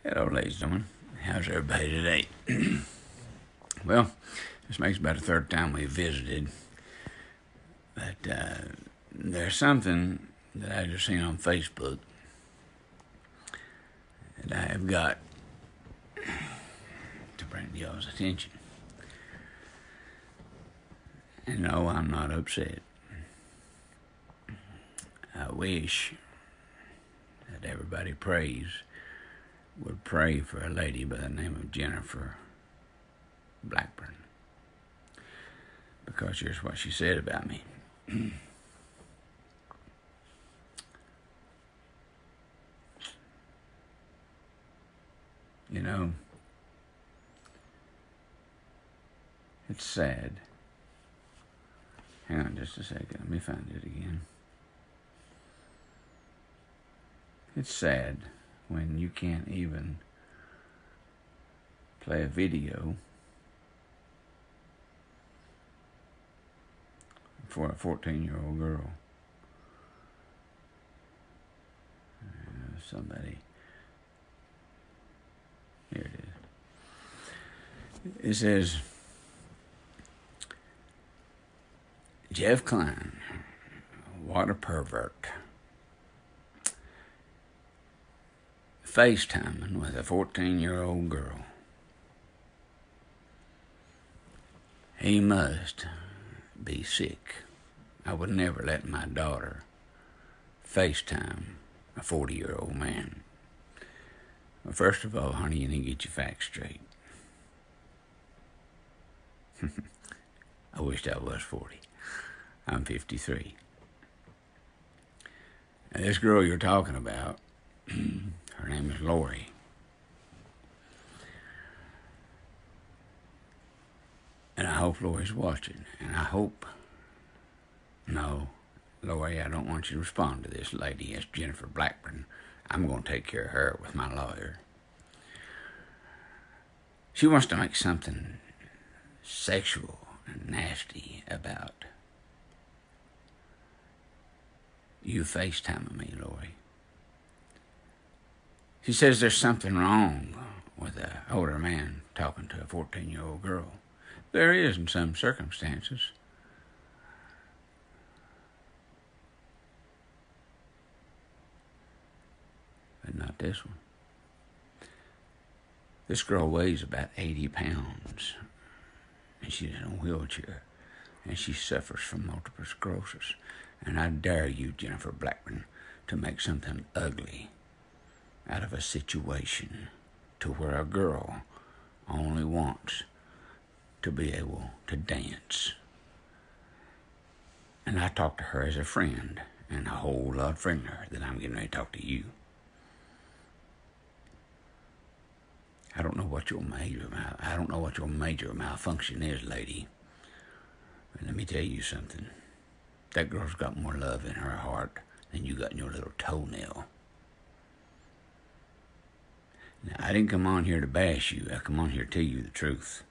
Hello, ladies and gentlemen. How's everybody today? Well, this makes about the third time we visited, but there's something that I just seen on Facebook that I have got to bring to y'all's attention. And no, I'm not upset. I wish that everybody would pray for a lady by the name of Jennifer Blackburn, because here's what she said about me. You know, it's sad. Hang on just a second. Let me find it again. It's sad when you can't even play a video for a 14-year-old girl. Somebody. Here it is. It says, Jeff Klein, what a pervert. FaceTiming with a 14-year-old girl. He must be sick. I would never let my daughter FaceTime a 40-year-old man. Well, first of all, honey, you need to get your facts straight. I wished I was 40. I'm 53. Now, this girl you're talking about, her name is Lori. And I hope Lori's watching. And I hope... No, Lori, I don't want you to respond to this lady. It's Jennifer Blackburn. I'm going to take care of her with my lawyer. She wants to make something sexual and nasty about you FaceTiming me, Lori. She says there's something wrong with an older man talking to a 14-year-old girl. There is in some circumstances. But not this one. This girl weighs about 80 pounds, and she's in a wheelchair, and she suffers from multiple sclerosis. And I dare you, Jennifer Blackburn, to make something ugly out of a situation to where a girl only wants to be able to dance. And I talked to her as a friend, and a whole lot friendlier than I'm getting ready to talk to you. I don't know what your major malfunction is, lady. But let me tell you something. That girl's got more love in her heart than you got in your little toenail. Now, I didn't come on here to bash you. I come on here to tell you the truth.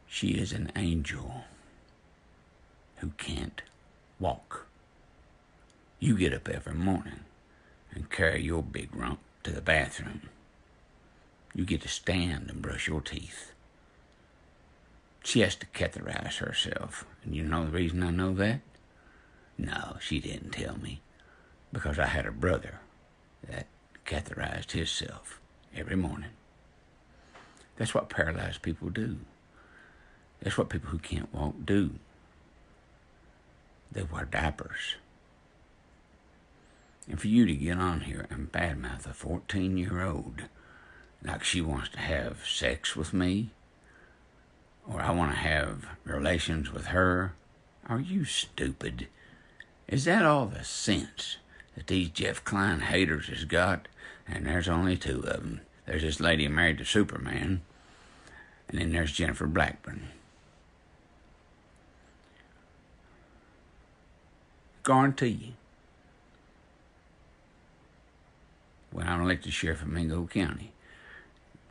She is an angel who can't walk. You get up every morning and carry your big rump to the bathroom. You get to stand and brush your teeth. She has to catheterize herself. And you know the reason I know that? No, she didn't tell me. Because I had a brother that catheterized himself every morning. That's what paralyzed people do. That's what people who can't walk do. They wear diapers. And for you to get on here and badmouth a 14-year-old like she wants to have sex with me, or I want to have relations with her, are you stupid? Is that all the sense that these Jeff Klein haters has got? And there's only two of them. There's this lady married to Superman, and then there's Jennifer Blackburn. Guarantee you, when I'm elected sheriff of Mingo County,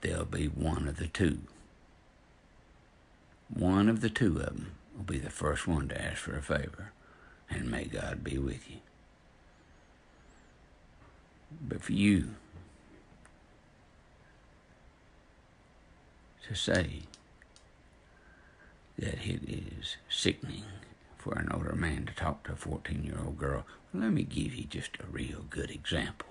there'll be one of the two. One of the two of them will be the first one to ask for a favor, and may God be with you. But for you to say that it is sickening for an older man to talk to a 14-year-old girl, well, let me give you just a real good example.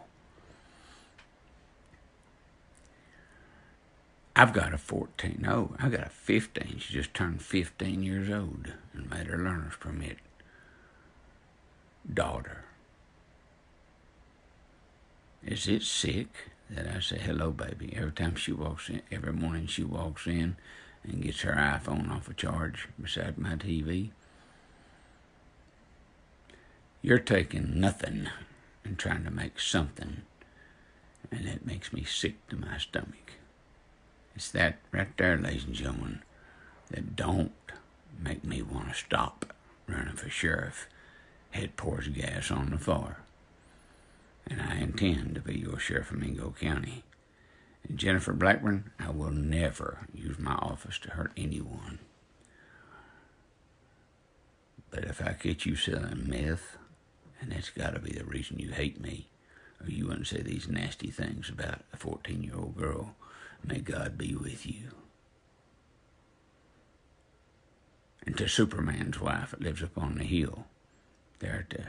I've got a 15. She just turned 15 years old and made her learner's permit. Daughter. Is it sick that I say hello, baby, every time she walks in, every morning she walks in and gets her iPhone off a charge beside my TV? You're taking nothing and trying to make something, and it makes me sick to my stomach. It's that right there, ladies and gentlemen, that don't make me want to stop running for sheriff. Head pours gas on the fire. And I intend to be your sheriff of Mingo County. And Jennifer Blackburn, I will never use my office to hurt anyone. But if I catch you selling meth, and that's got to be the reason you hate me, or you wouldn't say these nasty things about a 14-year-old girl, may God be with you. And to Superman's wife that lives up on the hill, there at the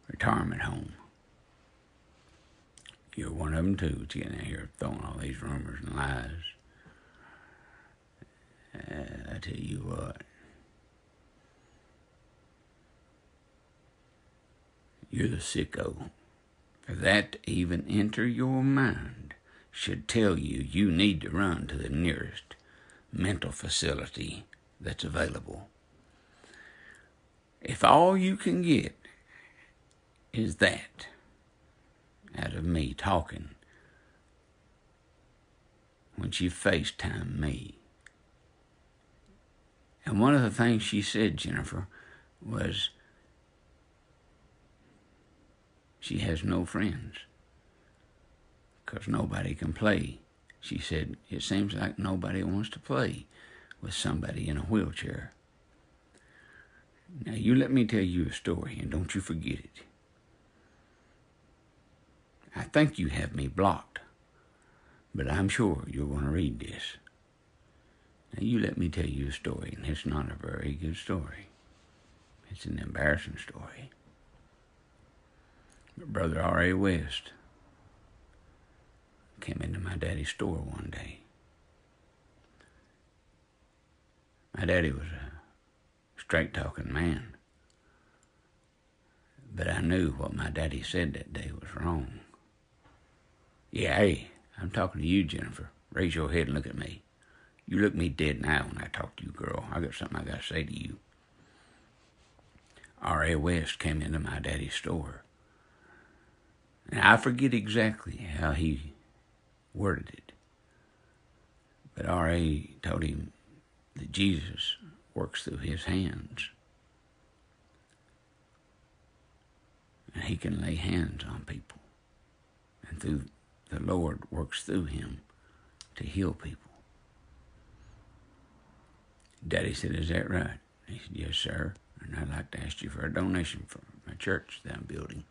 retirement home. You're one of them too, but you're getting out here throwing all these rumors and lies. I tell you what. You're the sicko. For that to even enter your mind should tell you you need to run to the nearest mental facility that's available. If all you can get is that out of me talking when she FaceTimed me, and one of the things she said, Jennifer, was she has no friends because nobody can play. She said, it seems like nobody wants to play with somebody in a wheelchair. Now, you let me tell you a story, and don't you forget it. I think you have me blocked, but I'm sure you're going to read this. Now, you let me tell you a story, and it's not a very good story. It's an embarrassing story. But Brother R.A. West came into my daddy's store one day. My daddy was a straight-talking man, but I knew what my daddy said that day was wrong. Yeah, hey, I'm talking to you, Jennifer. Raise your head and look at me. You look me dead in the eye when I talk to you, girl. I got something I got to say to you. R.A. West came into my daddy's store. And I forget exactly how he worded it. But R.A. told him that Jesus works through his hands. And he can lay hands on people. And the Lord works through him to heal people. Daddy said, is that right? He said, yes, sir. And I'd like to ask you for a donation for my church that I'm building.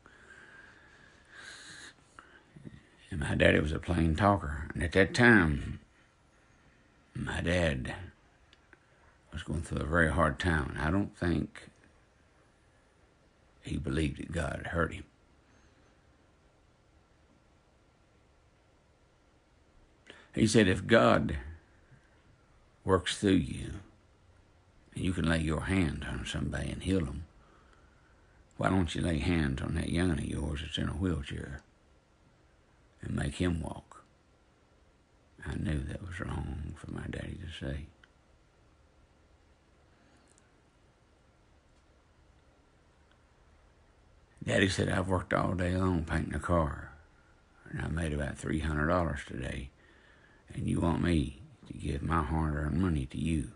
And my daddy was a plain talker. And at that time, my dad was going through a very hard time. And I don't think he believed that God had hurt him. He said, if God works through you, and you can lay your hands on somebody and heal them, why don't you lay hands on that young'un of yours that's in a wheelchair and make him walk? I knew that was wrong for my daddy to say. Daddy said, I've worked all day long painting a car, and I made about $300 today, and you want me to give my hard-earned money to you?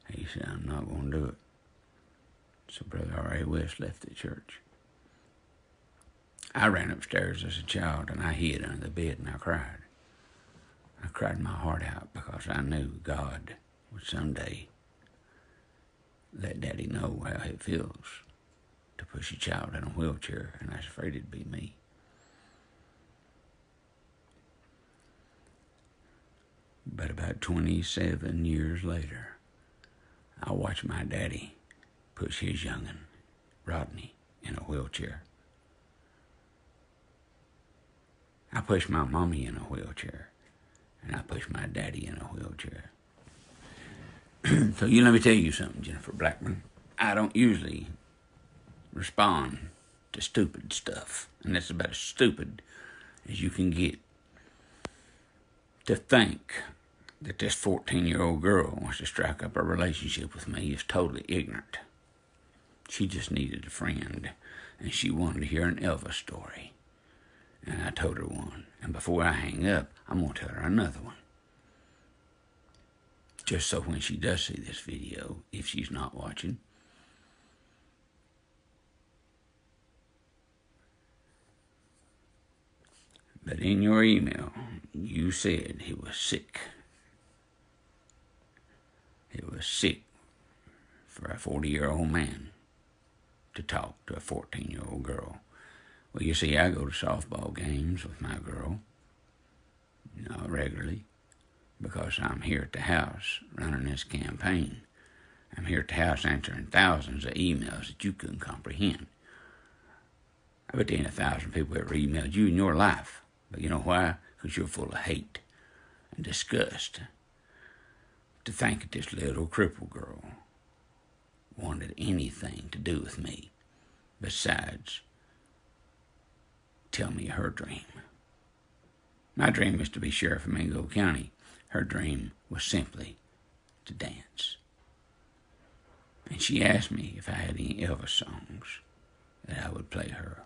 He said, I'm not going to do it. So Brother R.A. West left the church. I ran upstairs as a child, and I hid under the bed, and I cried. I cried my heart out because I knew God would someday let Daddy know how it feels to push a child in a wheelchair, and I was afraid it'd be me. But about 27 years later, I watched my daddy push his young'un, Rodney, in a wheelchair. I pushed my mommy in a wheelchair, and I pushed my daddy in a wheelchair. So let me tell you something, Jennifer Blackburn. I don't usually respond to stupid stuff, and that's about as stupid as you can get. To think that this 14-year-old girl wants to strike up a relationship with me is totally ignorant. She just needed a friend, and she wanted to hear an Elvis story. And I told her one. And before I hang up, I'm going to tell her another one. Just so when she does see this video, if she's not watching, but in your email, you said he was sick. It was sick for a 40-year-old man to talk to a 14-year-old girl. Well, you see, I go to softball games with my girl, not regularly, because I'm here at the house running this campaign. I'm here at the house answering thousands of emails that you couldn't comprehend. I bet there ain't 1,000 people ever emailed you in your life. But you know why? Because you're full of hate and disgust. To think that this little crippled girl wanted anything to do with me besides tell me her dream. My dream was to be sheriff of Mingo County. Her dream was simply to dance. And she asked me if I had any Elvis songs that I would play her.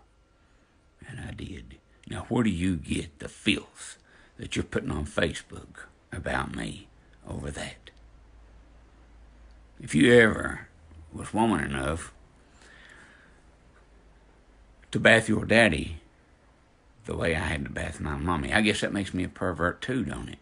And I did. Now, where do you get the filth that you're putting on Facebook about me over that? If you ever was woman enough to bath your daddy the way I had to bath my mommy, I guess that makes me a pervert too, don't it?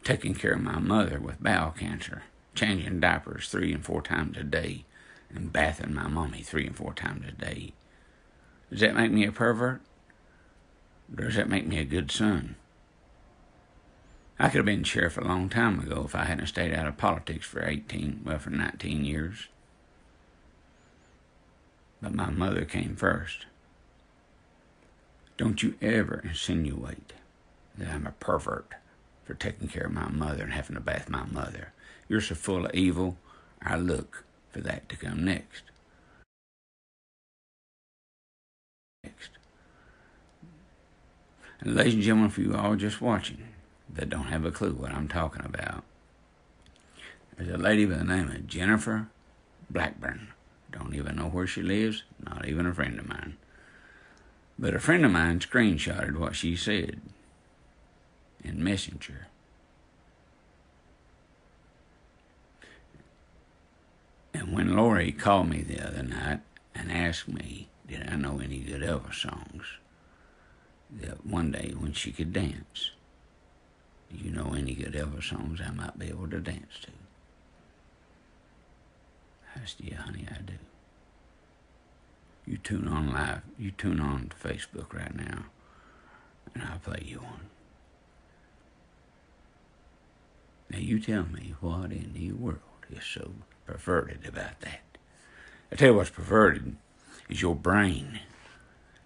Taking care of my mother with bowel cancer, changing diapers 3 and 4 times a day, and bathing my mommy 3 and 4 times a day. Does that make me a pervert? Or does that make me a good son? I could have been sheriff a long time ago if I hadn't stayed out of politics for 19 years. But my mother came first. Don't you ever insinuate that I'm a pervert for taking care of my mother and having to bath my mother. You're so full of evil, I look for that to come next. And ladies and gentlemen, for you all just watching that don't have a clue what I'm talking about, there's a lady by the name of Jennifer Blackburn. Don't even know where she lives, not even a friend of mine. But a friend of mine screenshotted what she said in Messenger. And when Lori called me the other night and asked me, did I know any good Elvis songs, that one day when she could dance, do you know any good Elvis songs I might be able to dance to? I said, yeah, honey, I do. You tune on live, you tune on to Facebook right now, and I'll play you one. Now you tell me what in the world is so perverted about that. I tell you what's perverted is your brain.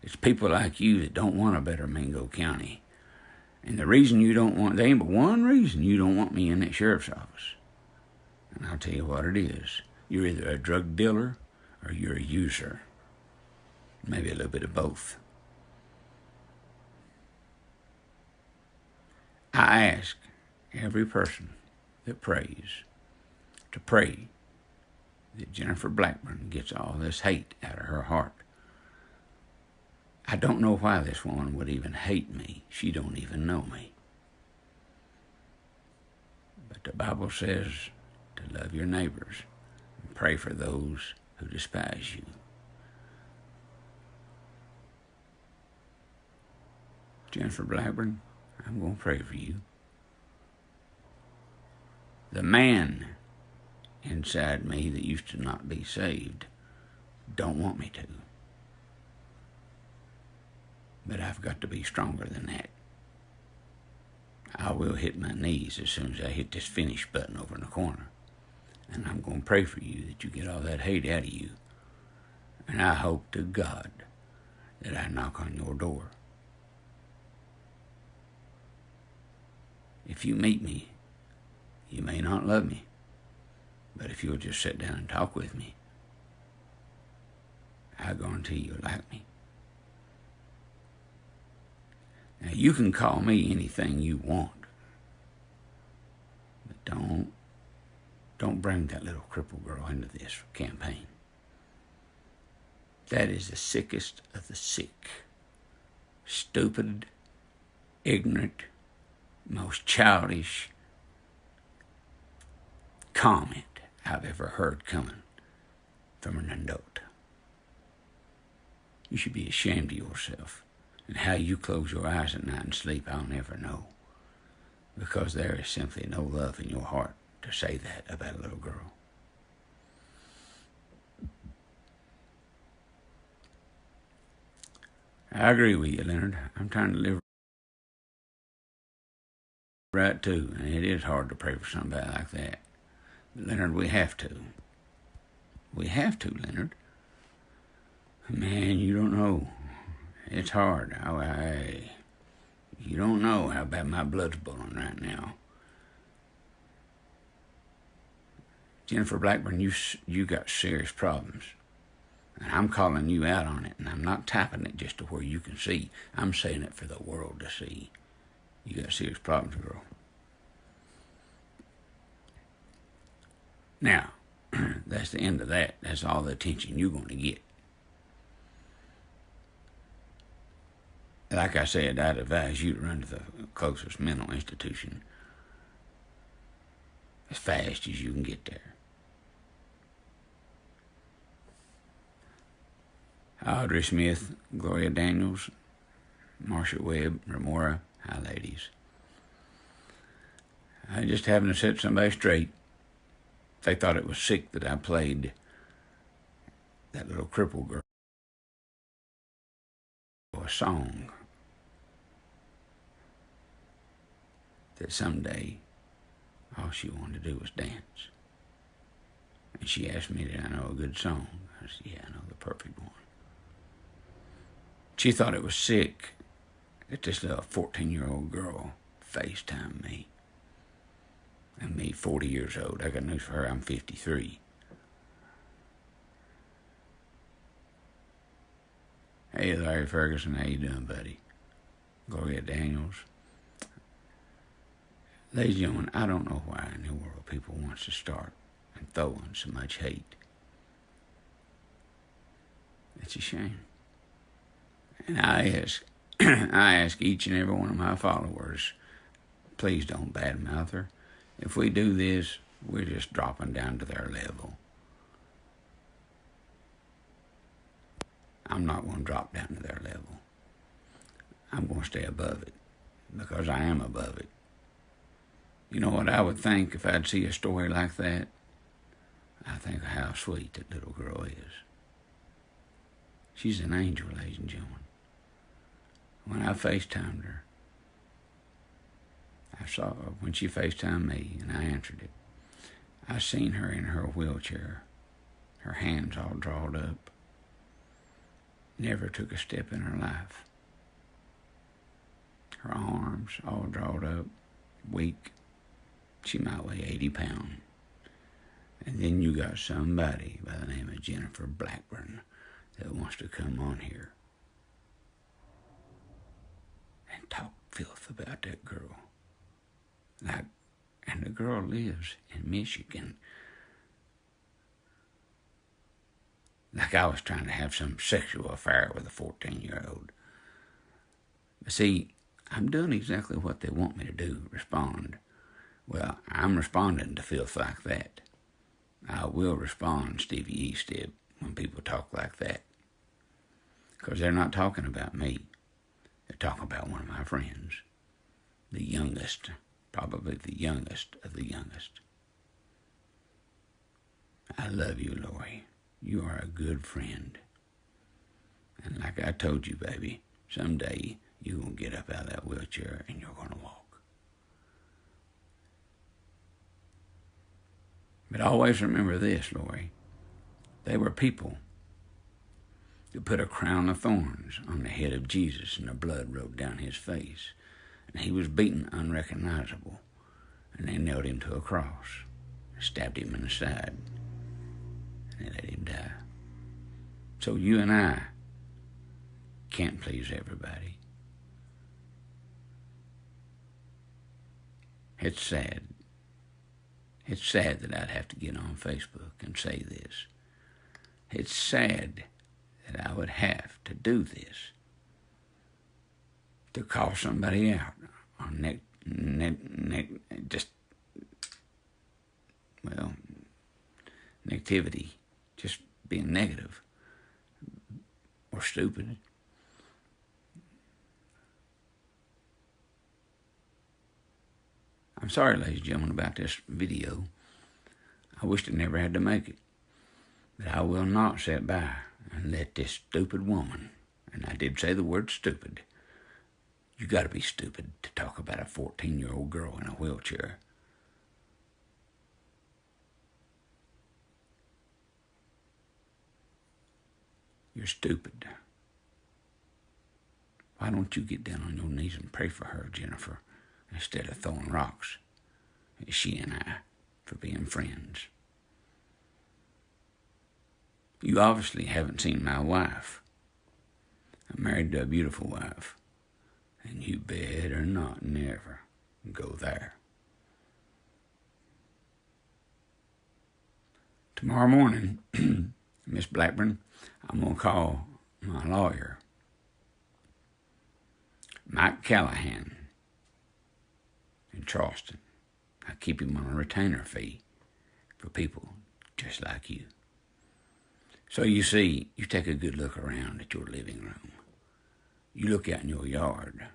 It's people like you that don't want a better Mingo County. And the reason you don't want, there ain't but one reason you don't want me in that sheriff's office. And I'll tell you what it is. You're either a drug dealer or you're a user. Maybe a little bit of both. I ask every person that prays to pray that Jennifer Blackburn gets all this hate out of her heart. I don't know why this woman would even hate me. She don't even know me. But the Bible says to love your neighbors and pray for those who despise you. Jennifer Blackburn, I'm going to pray for you. The man inside me that used to not be saved don't want me to. But I've got to be stronger than that. I will hit my knees as soon as I hit this finish button over in the corner. And I'm going to pray for you that you get all that hate out of you. And I hope to God that I knock on your door. If you meet me, you may not love me, but if you'll just sit down and talk with me, I guarantee you'll like me. Now, you can call me anything you want, but don't bring that little crippled girl into this campaign. That is the sickest of the sick. Stupid, ignorant, most childish comment I've ever heard coming from an adult. You should be ashamed of yourself. And how you close your eyes at night and sleep, I'll never know. Because there is simply no love in your heart to say that about a little girl. I agree with you, Leonard. I'm trying to live right too, and it is hard to pray for somebody like that. But Leonard, we have to. We have to, Leonard. Man, you don't know. It's hard. You don't know how bad my blood's boiling right now. Jennifer Blackburn, you got serious problems. And I'm calling you out on it, and I'm not tapping it just to where you can see. I'm saying it for the world to see. You got serious problems, girl. Now, that's the end of that. That's all the attention you're going to get. Like I said, I'd advise you to run to the closest mental institution as fast as you can get there. Audrey Smith, Gloria Daniels, Marsha Webb, Remora, hi ladies. I just happened to set somebody straight. They thought it was sick that I played that little crippled girl a song that someday all she wanted to do was dance. And she asked me, did I know a good song? I said, yeah, I know the perfect one. She thought it was sick that this little 14-year-old girl FaceTimed me. And me, 40 years old. I got news for her, I'm 53. Hey, Larry Ferguson, how you doing, buddy? Gloria Daniels. Ladies and gentlemen, I don't know why in the world people want to start and throwing so much hate. It's a shame. And I ask each and every one of my followers, please don't badmouth her. If we do this, we're just dropping down to their level. I'm not going to drop down to their level. I'm going to stay above it because I am above it. You know what I would think if I'd see a story like that? I think how sweet that little girl is. She's an angel, ladies and gentlemen. When I FaceTimed her, I saw her when she FaceTimed me and I answered it. I seen her in her wheelchair, her hands all drawn up. Never took a step in her life. Her arms all drawn up, weak. She might weigh 80 pounds. And then you got somebody by the name of Jennifer Blackburn that wants to come on here and talk filth about that girl. And the girl lives in Michigan. Like I was trying to have some sexual affair with a 14-year-old. But see, I'm doing exactly what they want me to do, respond. Well, I'm responding to filth like that. I will respond, Stevie Eastep, when people talk like that. Because they're not talking about me. They're talking about one of my friends. The youngest, probably the youngest of the youngest. I love you, Lori. You are a good friend. And like I told you, baby, someday you're going to get up out of that wheelchair and you're going to walk. But always remember this, Lori. They were people who put a crown of thorns on the head of Jesus and the blood rolled down his face. And he was beaten unrecognizable. And they nailed him to a cross, stabbed him in the side, and they let him die. So you and I can't please everybody. It's sad. It's sad that I'd have to get on Facebook and say this. It's sad that I would have to do this, to call somebody out on negativity, just being negative or stupid. I'm sorry, ladies and gentlemen, about this video. I wished I never had to make it. But I will not sit by and let this stupid woman, and I did say the word stupid, you got to be stupid to talk about a 14-year-old girl in a wheelchair. You're stupid. Why don't you get down on your knees and pray for her, Jennifer, instead of throwing rocks at she and I for being friends? You obviously haven't seen my wife. I'm married to a beautiful wife, and you better not never go there. Tomorrow morning, Miss Blackburn, I'm going to call my lawyer, Mike Callahan, in Charleston. I keep him on a retainer fee for people just like you. So you see, you take a good look around at your living room. You look out in your yard.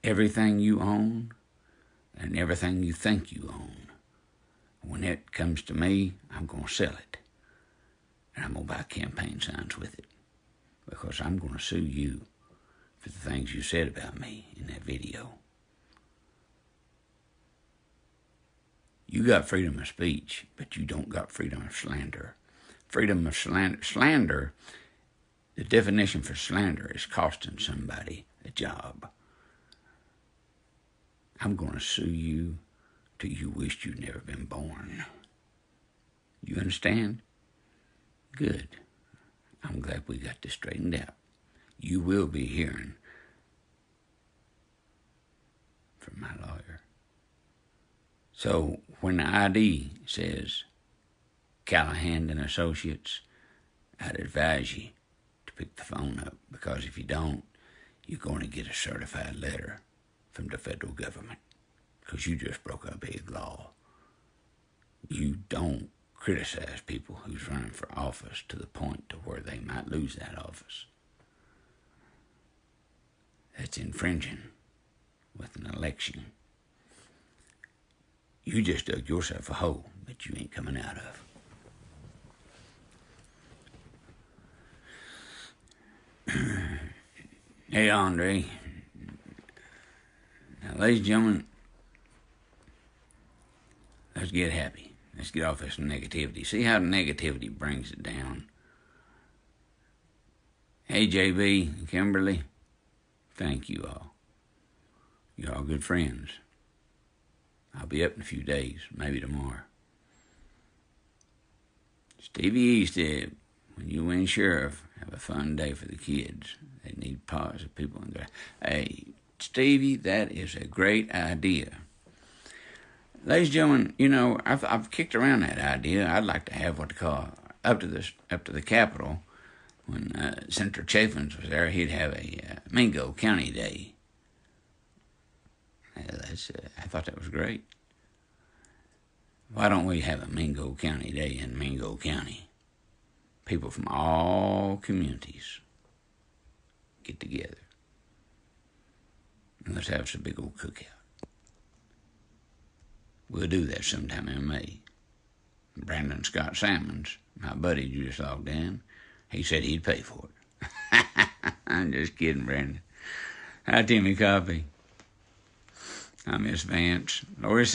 Everything you own and everything you think you own, when it comes to me, I'm going to sell it. And I'm going to buy campaign signs with it, because I'm going to sue you for the things you said about me in that video. You got freedom of speech, but you don't got freedom of slander. Freedom of slander, the definition for slander is costing somebody a job. I'm going to sue you till you wished you'd never been born. You understand? Good. I'm glad we got this straightened out. You will be hearing from my lawyer. So when the ID says Callahan and Associates, I'd advise you to pick the phone up, because if you don't, you're going to get a certified letter from the federal government, because you just broke a big law. You don't criticize people who's running for office to the point to where they might lose that office. That's infringing with an election. You just dug yourself a hole that you ain't coming out of. Hey, Andre. Now, ladies and gentlemen, let's get happy. Let's get off this negativity. See how negativity brings it down. Hey, JB and Kimberly, thank you all. You're all good friends. I'll be up in a few days, maybe tomorrow. Stevie E said, when you win sheriff, have a fun day for the kids. They need positive people in there. Hey, Stevie, that is a great idea. Ladies and gentlemen, you know, I've kicked around that idea. I'd like to have what they call up to the Capitol. When Senator Chaffins was there, he'd have a Mingo County Day. I thought that was great. Why don't we have a Mingo County Day in Mingo County? People from all communities get together. And let's have us a big old cookout. We'll do that sometime in May. Brandon Scott Salmons, my buddy who just logged in, he said he'd pay for it. I'm just kidding, Brandon. Hi, Timmy Coffee. Hi, Miss Vance. Lori said